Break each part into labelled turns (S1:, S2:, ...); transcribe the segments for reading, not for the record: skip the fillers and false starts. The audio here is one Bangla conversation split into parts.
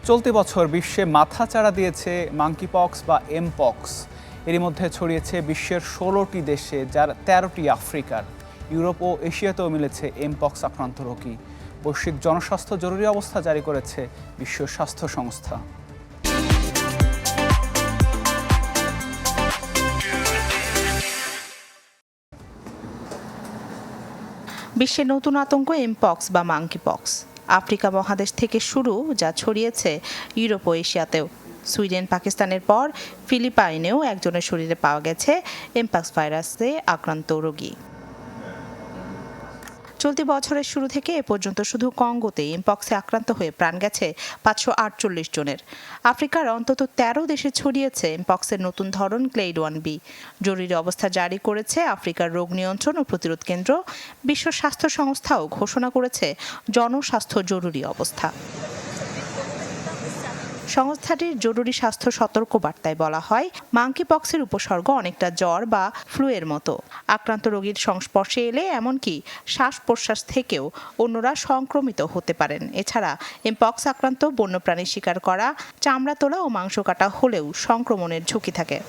S1: চলতি বছর বিশ্বে মাথাচাড়া দিয়েছে মাঙ্কিপক্স বা এমপক্স। এরই মধ্যে ছড়িয়েছে বিশ্বের ১৬টি দেশে, যার ১৩টি আফ্রিকার। ইউরোপ ও এশিয়াতেও মিলেছে এমপক্স আক্রান্ত রোগী। বৈশ্বিক জনস্বাস্থ্য জরুরি অবস্থা জারি করেছে বিশ্ব স্বাস্থ্য সংস্থা।
S2: বিশ্বের নতুন আতঙ্ক এমপক্স বা মাঙ্কিপক্স। আফ্রিকা মহাদেশ থেকে শুরু, যা ছড়িয়েছে ইউরোপ ও এশিয়াতেও। সুইডেন, পাকিস্তানের পর ফিলিপাইনেও একজনের শরীরে পাওয়া গেছে এমপক্স ভাইরাসে আক্রান্ত রোগী। চলতি বছরের শুরু থেকে এ পর্যন্ত শুধু কঙ্গোতে এমপক্সে আক্রান্ত হয়ে প্রাণ গেছে ৫৪৮ জনের। আফ্রিকার অন্তত ১৩ দেশে ছড়িয়েছে এমপক্সের নতুন ধরন ক্লেইড 1B। জরুরি অবস্থা জারি করেছে আফ্রিকার রোগ নিয়ন্ত্রণ ও প্রতিরোধ কেন্দ্র। বিশ্ব স্বাস্থ্য সংস্থাও ঘোষণা করেছে জনস্বাস্থ্য জরুরি অবস্থা। সংস্থাটির জরুরি স্বাস্থ্য সতর্কবার্তায় বলা হয়, মাঙ্কিপক্সের উপসর্গ অনেকটা জ্বর বা ফ্লুয়ের মতো। আক্রান্ত রোগীর সংস্পর্শে এলে এমনকি শ্বাস প্রশ্বাস থেকেও অন্যরা সংক্রমিত হতে পারেন। এছাড়া এমপক্স আক্রান্ত বন্যপ্রাণী শিকার করা, চামড়া তোলা ও মাংস কাটা হলেও সংক্রমণের ঝুঁকি থাকে।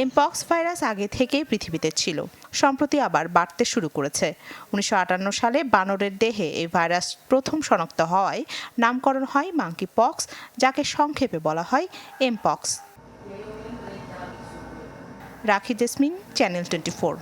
S2: এমপক্স ভাইরাস আগে থেকেই পৃথিবীতে ছিল, সম্প্রতি আবার বাড়তে শুরু করেছে। ১৯৫৮ সালে বানরের দেহে এই ভাইরাস প্রথম শনাক্ত হওয়ায় নামকরণ হয় মাঙ্কিপক্স, যাকে সংক্ষেপে বলা হয় এমপক্স। রাখি জেসমিন, চ্যানেল 24।